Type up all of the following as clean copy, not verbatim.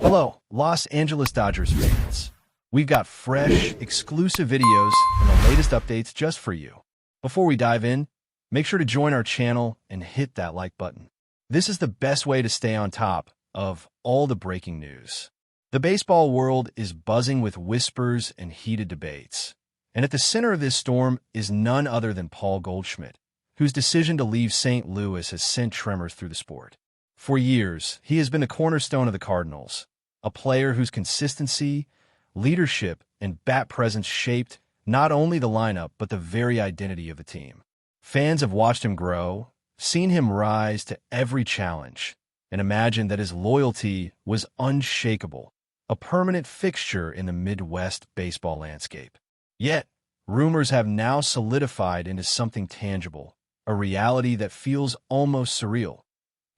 Hello, Los Angeles Dodgers fans. We've got fresh, exclusive videos and the latest updates just for you. Before we dive in, make sure to join our channel and hit that like button. This is the best way to stay on top of all the breaking news. The baseball world is buzzing with whispers and heated debates. And at the center of this storm is none other than Paul Goldschmidt, whose decision to leave St. Louis has sent tremors through the sport. For years, he has been the cornerstone of the Cardinals, a player whose consistency, leadership, and bat presence shaped not only the lineup but the very identity of the team. Fans have watched him grow, seen him rise to every challenge, and imagined that his loyalty was unshakable, a permanent fixture in the Midwest baseball landscape. Yet, rumors have now solidified into something tangible, a reality that feels almost surreal.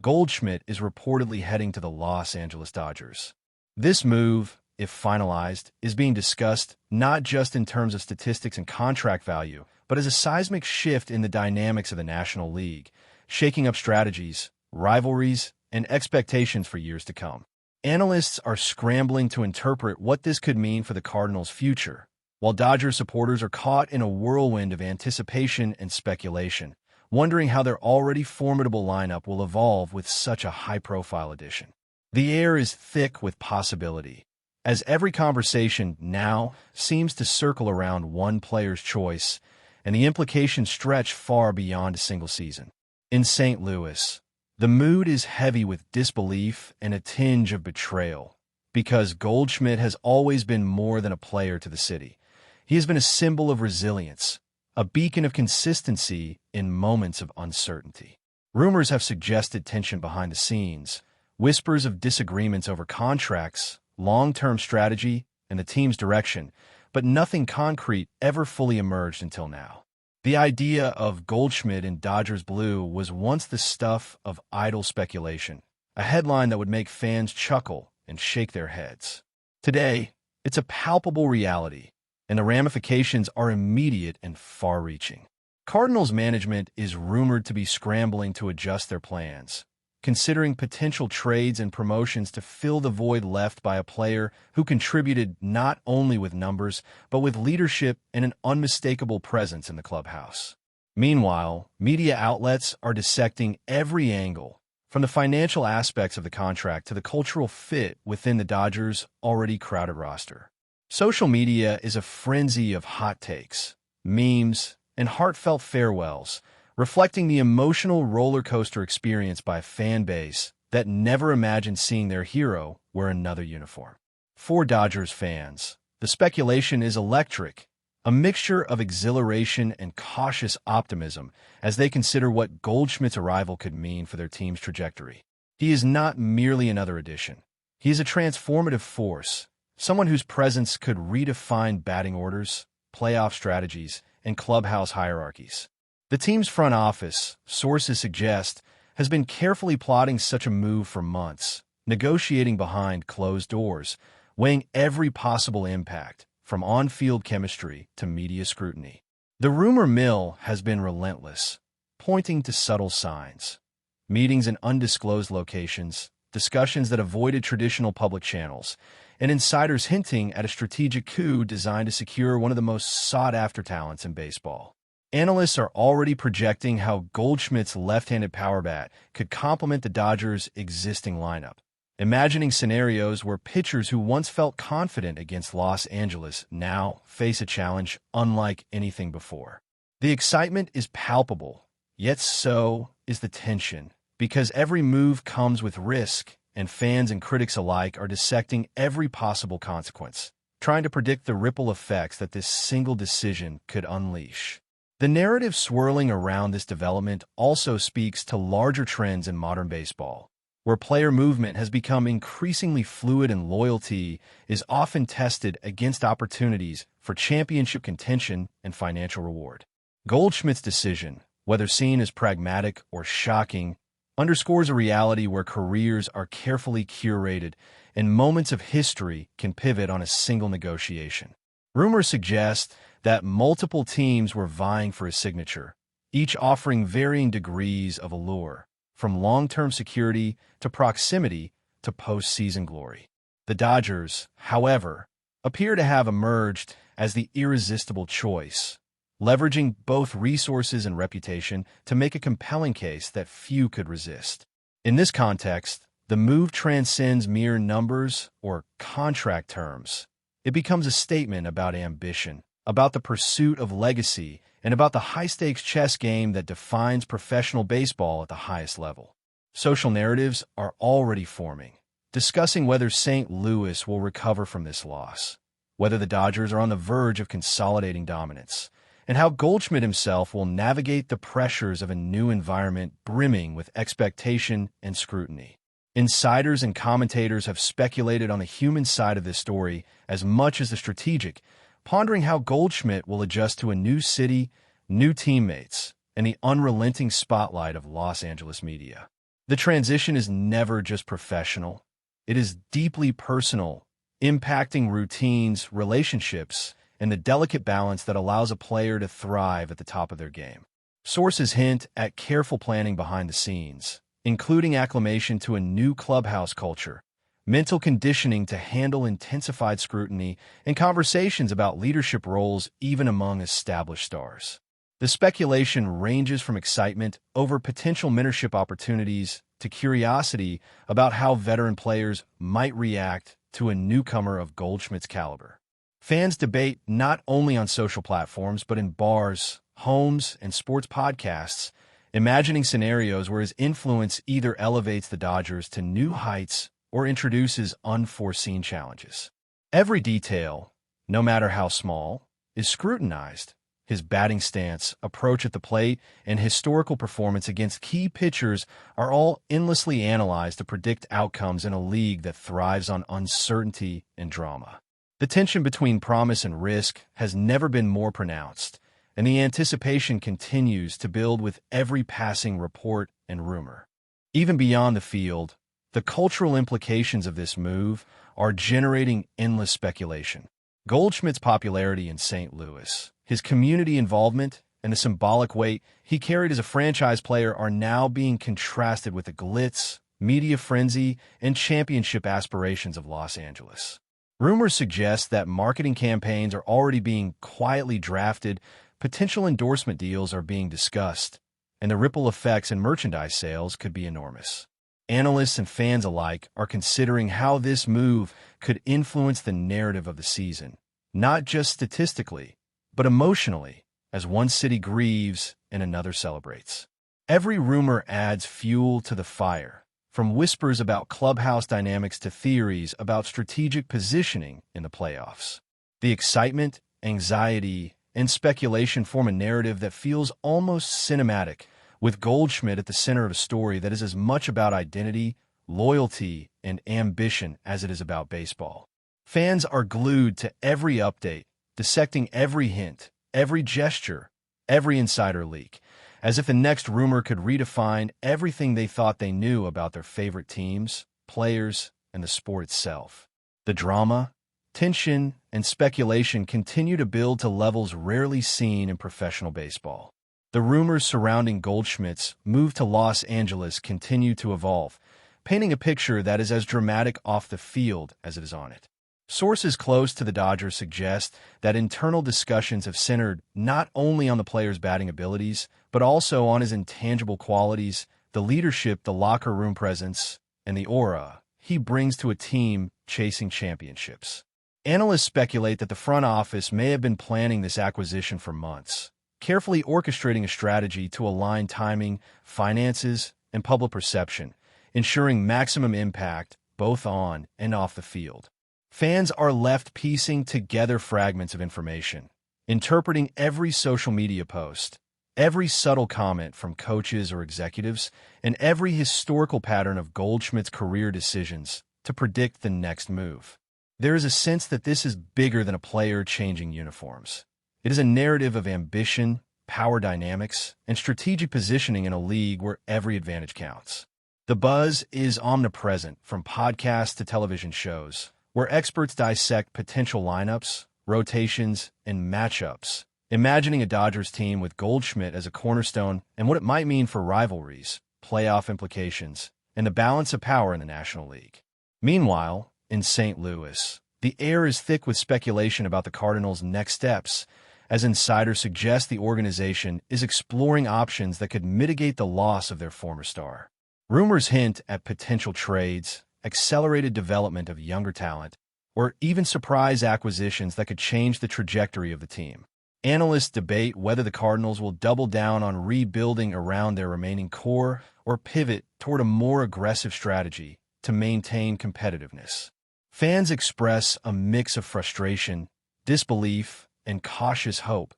Goldschmidt is reportedly heading to the Los Angeles Dodgers. This move, if finalized, is being discussed not just in terms of statistics and contract value, but as a seismic shift in the dynamics of the National League, shaking up strategies, rivalries, and expectations for years to come. Analysts are scrambling to interpret what this could mean for the Cardinals' future, while Dodgers supporters are caught in a whirlwind of anticipation and speculation, wondering how their already formidable lineup will evolve with such a high-profile addition. The air is thick with possibility, as every conversation now seems to circle around one player's choice, and the implications stretch far beyond a single season. In St. Louis, the mood is heavy with disbelief and a tinge of betrayal, because Goldschmidt has always been more than a player to the city. He has been a symbol of resilience, a beacon of consistency in moments of uncertainty. Rumors have suggested tension behind the scenes, whispers of disagreements over contracts, long-term strategy, and the team's direction, but nothing concrete ever fully emerged until now. The idea of Goldschmidt in Dodgers blue was once the stuff of idle speculation, a headline that would make fans chuckle and shake their heads. Today, it's a palpable reality, and the ramifications are immediate and far-reaching. Cardinals management is rumored to be scrambling to adjust their plans, considering potential trades and promotions to fill the void left by a player who contributed not only with numbers, but with leadership and an unmistakable presence in the clubhouse. Meanwhile, media outlets are dissecting every angle, from the financial aspects of the contract to the cultural fit within the Dodgers' already crowded roster. Social media is a frenzy of hot takes, memes, and heartfelt farewells, reflecting the emotional roller coaster experienced by a fan base that never imagined seeing their hero wear another uniform. For Dodgers fans, the speculation is electric, a mixture of exhilaration and cautious optimism as they consider what Goldschmidt's arrival could mean for their team's trajectory. He is not merely another addition. He is a transformative force, someone whose presence could redefine batting orders, playoff strategies, and clubhouse hierarchies. The team's front office, sources suggest, has been carefully plotting such a move for months, negotiating behind closed doors, weighing every possible impact, from on-field chemistry to media scrutiny. The rumor mill has been relentless, pointing to subtle signs. Meetings in undisclosed locations, discussions that avoided traditional public channels, and insiders hinting at a strategic coup designed to secure one of the most sought-after talents in baseball. Analysts are already projecting how Goldschmidt's left-handed power bat could complement the Dodgers' existing lineup, imagining scenarios where pitchers who once felt confident against Los Angeles now face a challenge unlike anything before. The excitement is palpable, yet so is the tension, because every move comes with risk, and fans and critics alike are dissecting every possible consequence, trying to predict the ripple effects that this single decision could unleash. The narrative swirling around this development also speaks to larger trends in modern baseball, where player movement has become increasingly fluid and loyalty is often tested against opportunities for championship contention and financial reward. Goldschmidt's decision, whether seen as pragmatic or shocking, underscores a reality where careers are carefully curated and moments of history can pivot on a single negotiation. Rumors suggest that multiple teams were vying for his signature, each offering varying degrees of allure, from long-term security to proximity to postseason glory. The Dodgers, however, appear to have emerged as the irresistible choice, leveraging both resources and reputation to make a compelling case that few could resist. In this context, the move transcends mere numbers or contract terms. It becomes a statement about ambition, about the pursuit of legacy, and about the high-stakes chess game that defines professional baseball at the highest level. Social narratives are already forming, discussing whether St. Louis will recover from this loss, whether the Dodgers are on the verge of consolidating dominance, and how Goldschmidt himself will navigate the pressures of a new environment brimming with expectation and scrutiny. Insiders and commentators have speculated on the human side of this story as much as the strategic, pondering how Goldschmidt will adjust to a new city, new teammates, and the unrelenting spotlight of Los Angeles media. The transition is never just professional. It is deeply personal, impacting routines, relationships, and the delicate balance that allows a player to thrive at the top of their game. Sources hint at careful planning behind the scenes, including acclimation to a new clubhouse culture, mental conditioning to handle intensified scrutiny, and conversations about leadership roles even among established stars. The speculation ranges from excitement over potential mentorship opportunities to curiosity about how veteran players might react to a newcomer of Goldschmidt's caliber. Fans debate not only on social platforms but in bars, homes, and sports podcasts, imagining scenarios where his influence either elevates the Dodgers to new heights or introduces unforeseen challenges. Every detail, no matter how small, is scrutinized. His batting stance, approach at the plate, and historical performance against key pitchers are all endlessly analyzed to predict outcomes in a league that thrives on uncertainty and drama. The tension between promise and risk has never been more pronounced, and the anticipation continues to build with every passing report and rumor. Even beyond the field, the cultural implications of this move are generating endless speculation. Goldschmidt's popularity in St. Louis, his community involvement, and the symbolic weight he carried as a franchise player are now being contrasted with the glitz, media frenzy, and championship aspirations of Los Angeles. Rumors suggest that marketing campaigns are already being quietly drafted, potential endorsement deals are being discussed, and the ripple effects in merchandise sales could be enormous. Analysts and fans alike are considering how this move could influence the narrative of the season, not just statistically, but emotionally, as one city grieves and another celebrates. Every rumor adds fuel to the fire, from whispers about clubhouse dynamics to theories about strategic positioning in the playoffs. The excitement, anxiety, and speculation form a narrative that feels almost cinematic, with Goldschmidt at the center of a story that is as much about identity, loyalty, and ambition as it is about baseball. Fans are glued to every update, dissecting every hint, every gesture, every insider leak, as if the next rumor could redefine everything they thought they knew about their favorite teams, players, and the sport itself. The drama, tension, and speculation continue to build to levels rarely seen in professional baseball. The rumors surrounding Goldschmidt's move to Los Angeles continue to evolve, painting a picture that is as dramatic off the field as it is on it. Sources close to the Dodgers suggest that internal discussions have centered not only on the player's batting abilities, but also on his intangible qualities, the leadership, the locker room presence, and the aura he brings to a team chasing championships. Analysts speculate that the front office may have been planning this acquisition for months, carefully orchestrating a strategy to align timing, finances, and public perception, ensuring maximum impact both on and off the field. Fans are left piecing together fragments of information, interpreting every social media post, every subtle comment from coaches or executives, and every historical pattern of Goldschmidt's career decisions to predict the next move. There is a sense that this is bigger than a player changing uniforms. It is a narrative of ambition, power dynamics, and strategic positioning in a league where every advantage counts. The buzz is omnipresent, from podcasts to television shows, where experts dissect potential lineups, rotations, and matchups, imagining a Dodgers team with Goldschmidt as a cornerstone and what it might mean for rivalries, playoff implications, and the balance of power in the National League. Meanwhile, in St. Louis, the air is thick with speculation about the Cardinals' next steps, as insiders suggest the organization is exploring options that could mitigate the loss of their former star. Rumors hint at potential trades, accelerated development of younger talent, or even surprise acquisitions that could change the trajectory of the team. Analysts debate whether the Cardinals will double down on rebuilding around their remaining core or pivot toward a more aggressive strategy to maintain competitiveness. Fans express a mix of frustration, disbelief, and cautious hope,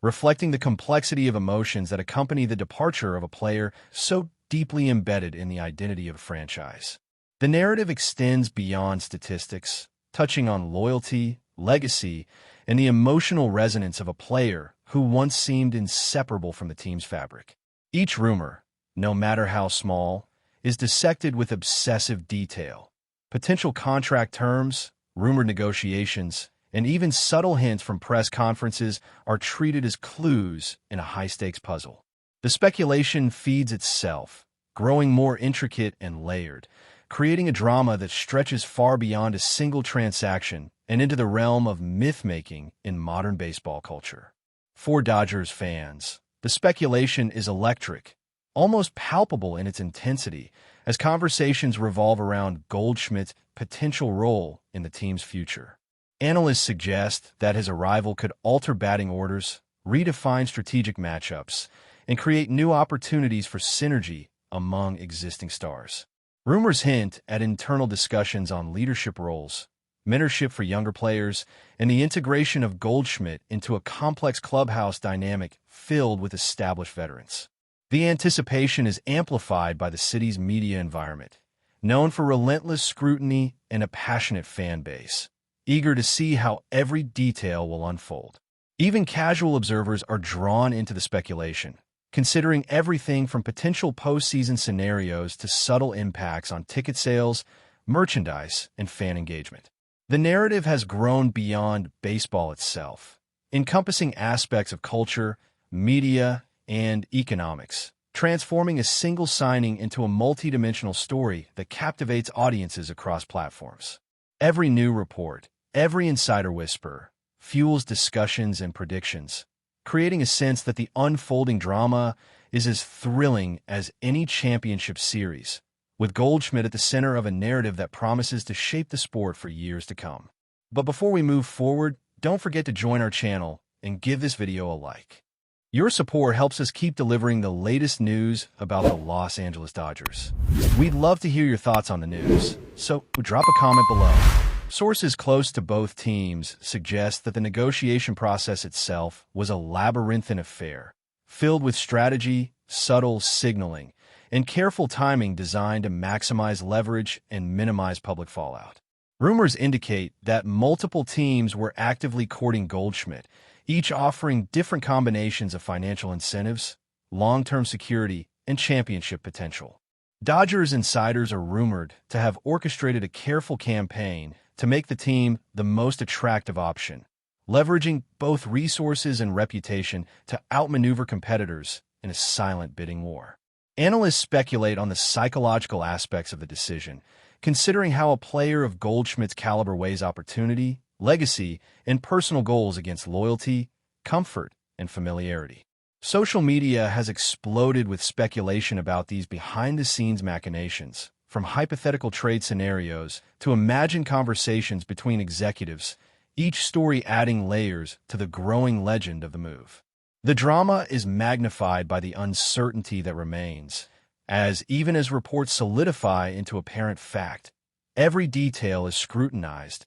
reflecting the complexity of emotions that accompany the departure of a player so deeply embedded in the identity of a franchise. The narrative extends beyond statistics, touching on loyalty, legacy, and the emotional resonance of a player who once seemed inseparable from the team's fabric. Each rumor, no matter how small, is dissected with obsessive detail. Potential contract terms, rumored negotiations, and even subtle hints from press conferences are treated as clues in a high-stakes puzzle. The speculation feeds itself, growing more intricate and layered, creating a drama that stretches far beyond a single transaction and into the realm of myth-making in modern baseball culture. For Dodgers fans, the speculation is electric, almost palpable in its intensity, as conversations revolve around Goldschmidt's potential role in the team's future. Analysts suggest that his arrival could alter batting orders, redefine strategic matchups, and create new opportunities for synergy among existing stars. Rumors hint at internal discussions on leadership roles, mentorship for younger players, and the integration of Goldschmidt into a complex clubhouse dynamic filled with established veterans. The anticipation is amplified by the city's media environment, known for relentless scrutiny and a passionate fan base, eager to see how every detail will unfold. Even casual observers are drawn into the speculation, considering everything from potential postseason scenarios to subtle impacts on ticket sales, merchandise, and fan engagement. The narrative has grown beyond baseball itself, encompassing aspects of culture, media, and economics, transforming a single signing into a multidimensional story that captivates audiences across platforms. Every new report, every insider whisper, fuels discussions and predictions, creating a sense that the unfolding drama is as thrilling as any championship series, with Goldschmidt at the center of a narrative that promises to shape the sport for years to come. But before we move forward, don't forget to join our channel and give this video a like. Your support helps us keep delivering the latest news about the Los Angeles Dodgers. We'd love to hear your thoughts on the news, so drop a comment below. Sources close to both teams suggest that the negotiation process itself was a labyrinthine affair, filled with strategy, subtle signaling, and careful timing designed to maximize leverage and minimize public fallout. Rumors indicate that multiple teams were actively courting Goldschmidt, each offering different combinations of financial incentives, long-term security, and championship potential. Dodgers insiders are rumored to have orchestrated a careful campaign to make the team the most attractive option, leveraging both resources and reputation to outmaneuver competitors in a silent bidding war. Analysts speculate on the psychological aspects of the decision, considering how a player of Goldschmidt's caliber weighs opportunity, legacy, and personal goals against loyalty, comfort, and familiarity. Social media has exploded with speculation about these behind-the-scenes machinations, from hypothetical trade scenarios to imagined conversations between executives, each story adding layers to the growing legend of the move. The drama is magnified by the uncertainty that remains, as even as reports solidify into apparent fact, every detail is scrutinized,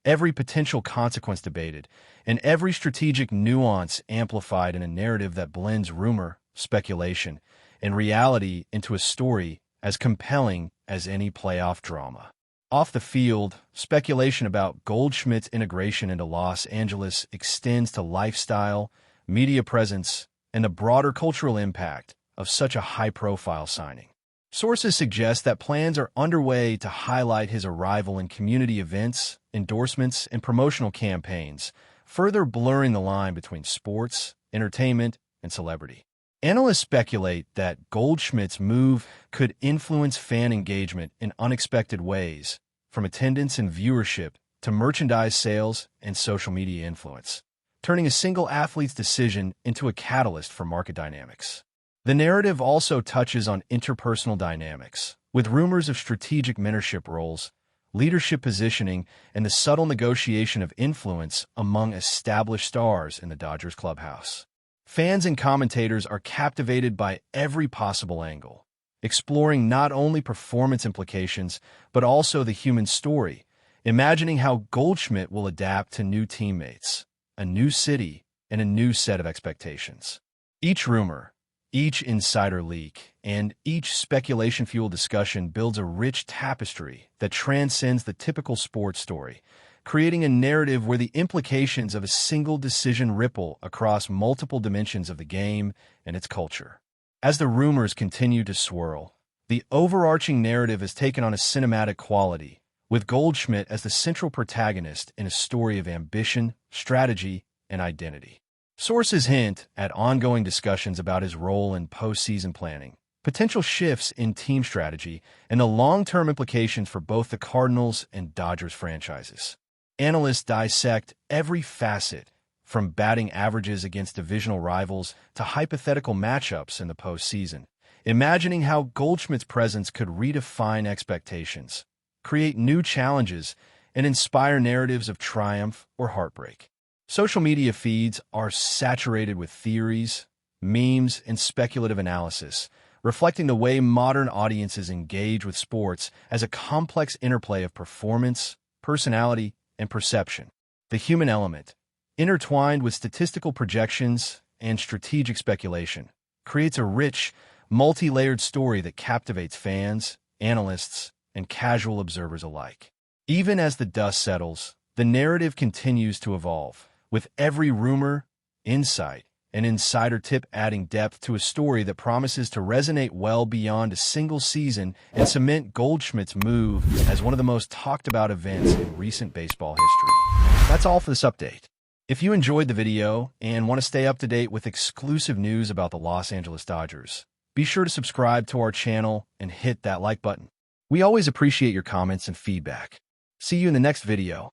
every potential consequence debated, and every strategic nuance amplified in a narrative that blends rumor, speculation, and reality into a story as compelling as any playoff drama. Off the field, speculation about Goldschmidt's integration into Los Angeles extends to lifestyle, media presence, and the broader cultural impact of such a high-profile signing. Sources suggest that plans are underway to highlight his arrival in community events, endorsements, and promotional campaigns, further blurring the line between sports, entertainment, and celebrity. Analysts speculate that Goldschmidt's move could influence fan engagement in unexpected ways, from attendance and viewership to merchandise sales and social media influence, turning a single athlete's decision into a catalyst for market dynamics. The narrative also touches on interpersonal dynamics, with rumors of strategic mentorship roles, leadership positioning, and the subtle negotiation of influence among established stars in the Dodgers clubhouse. Fans and commentators are captivated by every possible angle, exploring not only performance implications, but also the human story, imagining how Goldschmidt will adapt to new teammates, a new city, and a new set of expectations. Each rumor, each insider leak, and each speculation-fueled discussion builds a rich tapestry that transcends the typical sports story, creating a narrative where the implications of a single decision ripple across multiple dimensions of the game and its culture. As the rumors continue to swirl, the overarching narrative has taken on a cinematic quality, with Goldschmidt as the central protagonist in a story of ambition, strategy, and identity. Sources hint at ongoing discussions about his role in postseason planning, potential shifts in team strategy, and the long-term implications for both the Cardinals and Dodgers franchises. Analysts dissect every facet, from batting averages against divisional rivals to hypothetical matchups in the postseason, imagining how Goldschmidt's presence could redefine expectations, create new challenges, and inspire narratives of triumph or heartbreak. Social media feeds are saturated with theories, memes, and speculative analysis, reflecting the way modern audiences engage with sports as a complex interplay of performance, personality, and perception. The human element, intertwined with statistical projections and strategic speculation, creates a rich, multi-layered story that captivates fans, analysts, and casual observers alike. Even as the dust settles, the narrative continues to evolve, with every rumor, insight, and insider tip adding depth to a story that promises to resonate well beyond a single season and cement Goldschmidt's move as one of the most talked about events in recent baseball history. That's all for this update. If you enjoyed the video and want to stay up to date with exclusive news about the Los Angeles Dodgers, be sure to subscribe to our channel and hit that like button. We always appreciate your comments and feedback. See you in the next video.